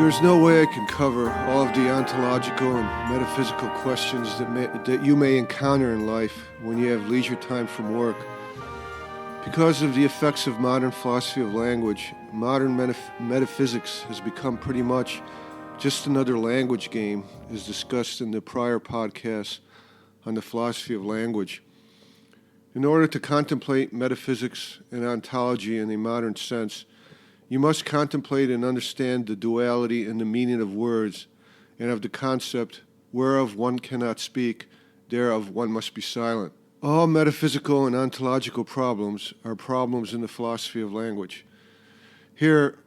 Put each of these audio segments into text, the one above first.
There's no way I can cover all of the ontological and metaphysical questions that you may encounter in life when you have leisure time from work. Because of the effects of modern philosophy of language, modern metaphysics has become pretty much just another language game, as discussed in the prior podcasts on the philosophy of language. In order to contemplate metaphysics and ontology in a modern sense, you must contemplate and understand the duality and the meaning of words, and of the concept, whereof one cannot speak, thereof one must be silent. All metaphysical and ontological problems are problems in the philosophy of language. Here,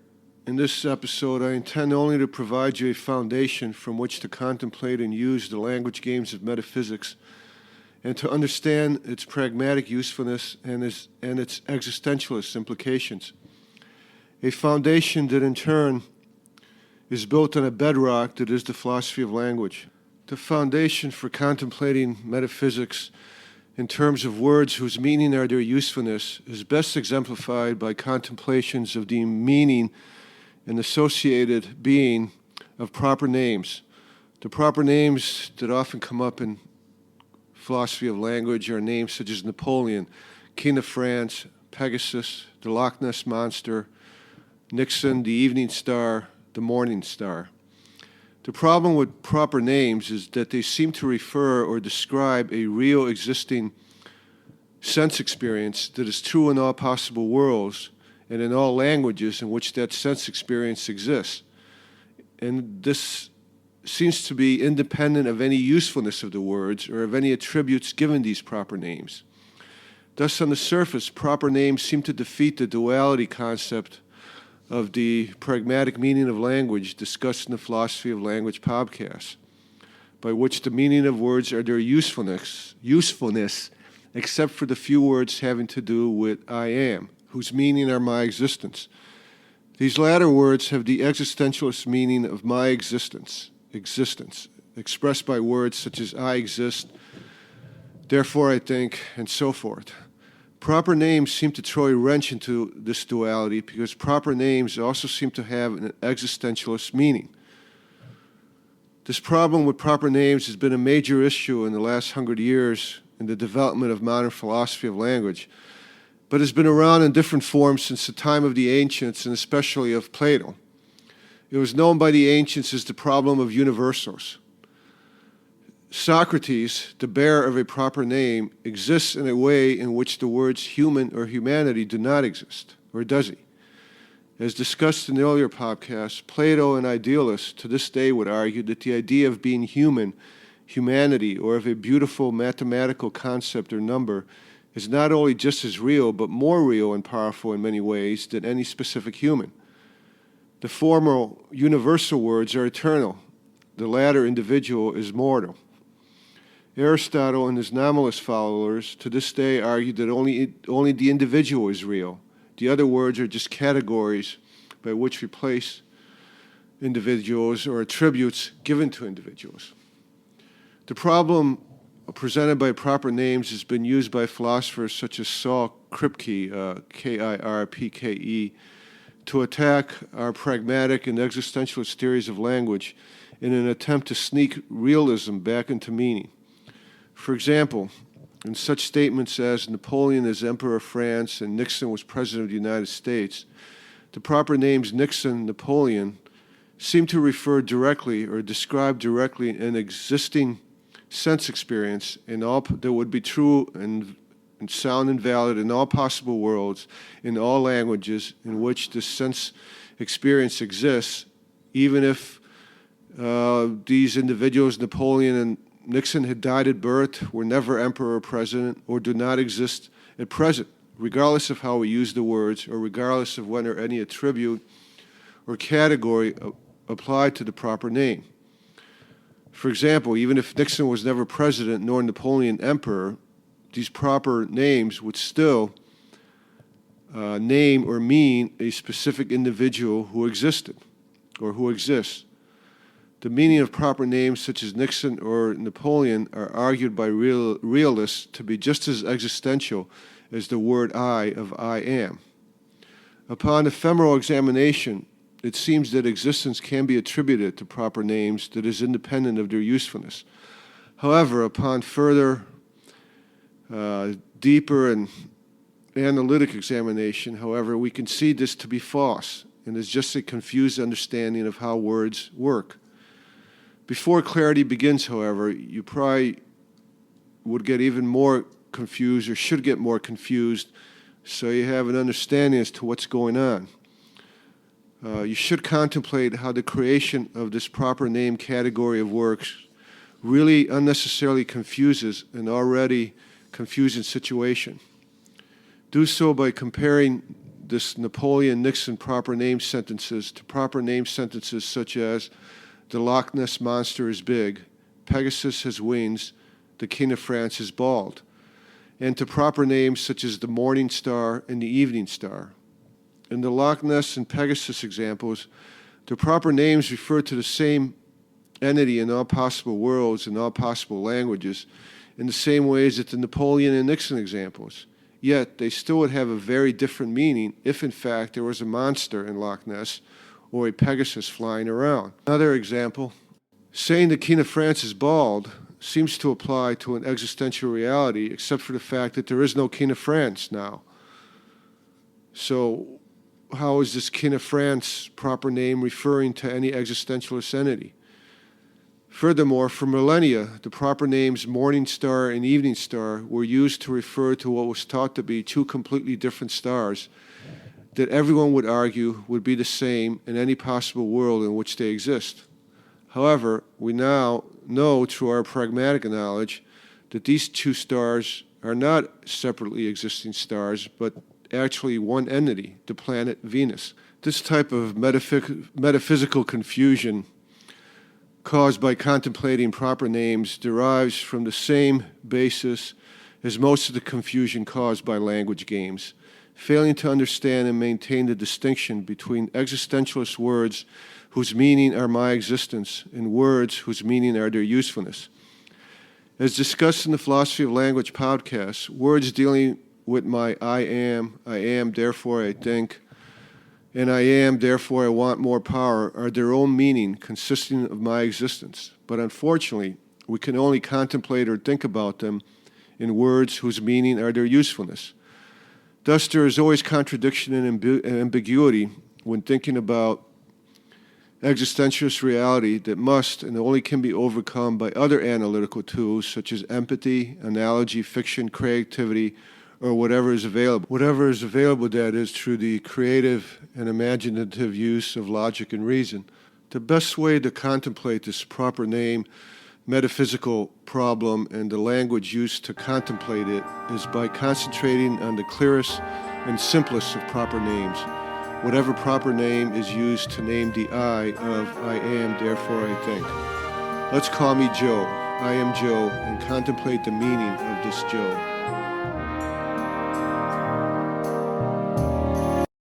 in this episode, I intend only to provide you a foundation from which to contemplate and use the language games of metaphysics, and to understand its pragmatic usefulness and its existentialist implications. A foundation that in turn is built on a bedrock that is the philosophy of language. The foundation for contemplating metaphysics in terms of words whose meaning or their usefulness is best exemplified by contemplations of the meaning and associated being of proper names. The proper names that often come up in philosophy of language are names such as Napoleon, King of France, Pegasus, the Loch Ness Monster, Nixon, the Evening Star, the Morning Star. The problem with proper names is that they seem to refer or describe a real existing sense experience that is true in all possible worlds and in all languages in which that sense experience exists. And this seems to be independent of any usefulness of the words or of any attributes given these proper names. Thus, on the surface, proper names seem to defeat the duality concept of the pragmatic meaning of language discussed in the Philosophy of Language podcast, by which the meaning of words are their usefulness, except for the few words having to do with I am, whose meaning are my existence. These latter words have the existentialist meaning of my existence, expressed by words such as I exist, therefore I think, and so forth. Proper names seem to throw a wrench into this duality because proper names also seem to have an existentialist meaning. This problem with proper names has been a major issue in the last 100 years in the development of modern philosophy of language, but has been around in different forms since the time of the ancients and especially of Plato. It was known by the ancients as the problem of universals. Socrates, the bearer of a proper name, exists in a way in which the words human or humanity do not exist, or does he? As discussed in the earlier podcast, Plato, an idealist, to this day would argue that the idea of being human, humanity, or of a beautiful mathematical concept or number is not only just as real, but more real and powerful in many ways than any specific human. The former universal words are eternal. The latter individual is mortal. Aristotle and his nominalist followers to this day argue that only the individual is real. The other words are just categories by which we place individuals or attributes given to individuals. The problem presented by proper names has been used by philosophers such as Saul Kripke, Kirpke, to attack our pragmatic and existentialist theories of language in an attempt to sneak realism back into meaning. For example, in such statements as Napoleon is Emperor of France and Nixon was President of the United States, the proper names Nixon and Napoleon seem to refer directly or describe directly an existing sense experience in all that would be true and sound and valid in all possible worlds, in all languages in which this sense experience exists, even if these individuals, Napoleon and Nixon, had died at birth, were never emperor or president, or do not exist at present, regardless of how we use the words, or regardless of whether any attribute or category applied to the proper name. For example, even if Nixon was never president nor Napoleon emperor, these proper names would still name or mean a specific individual who existed or who exists. The meaning of proper names such as Nixon or Napoleon are argued by realists to be just as existential as the word I of I am. Upon ephemeral examination, it seems that existence can be attributed to proper names that is independent of their usefulness. However, upon further, deeper and analytic examination, however, we can see this to be false and is just a confused understanding of how words work. Before clarity begins, however, you probably would get even more confused or should get more confused so you have an understanding as to what's going on. You should contemplate how the creation of this proper name category of works really unnecessarily confuses an already confusing situation. Do so by comparing this Napoleon-Nixon proper name sentences to proper name sentences such as the Loch Ness Monster is big, Pegasus has wings, the King of France is bald, and to proper names such as the Morning Star and the Evening Star. In the Loch Ness and Pegasus examples, the proper names refer to the same entity in all possible worlds and all possible languages in the same ways as the Napoleon and Nixon examples. Yet, they still would have a very different meaning if, in fact, there was a monster in Loch Ness or a Pegasus flying around. Another example, saying the King of France is bald seems to apply to an existential reality, except for the fact that there is no King of France now. So, how is this King of France proper name referring to any existentialist entity? Furthermore, for millennia, the proper names Morning Star and Evening Star were used to refer to what was thought to be two completely different stars that everyone would argue would be the same in any possible world in which they exist. However, we now know through our pragmatic knowledge that these two stars are not separately existing stars, but actually one entity, the planet Venus. This type of metaphysical confusion caused by contemplating proper names derives from the same basis as most of the confusion caused by language games, failing to understand and maintain the distinction between existentialist words whose meaning are my existence and words whose meaning are their usefulness. As discussed in the Philosophy of Language podcast, words dealing with my I am, therefore I think, and I am, therefore I want more power are their own meaning consisting of my existence. But unfortunately, we can only contemplate or think about them in words whose meaning are their usefulness. Thus, there is always contradiction and ambiguity when thinking about existentialist reality that must and only can be overcome by other analytical tools such as empathy, analogy, fiction, creativity, or whatever is available. Whatever is available, that is, through the creative and imaginative use of logic and reason. The best way to contemplate this proper name metaphysical problem and the language used to contemplate it is by concentrating on the clearest and simplest of proper names. Whatever proper name is used to name the I of I am, therefore I think. Let's call me Joe. I am Joe, and contemplate the meaning of this Joe.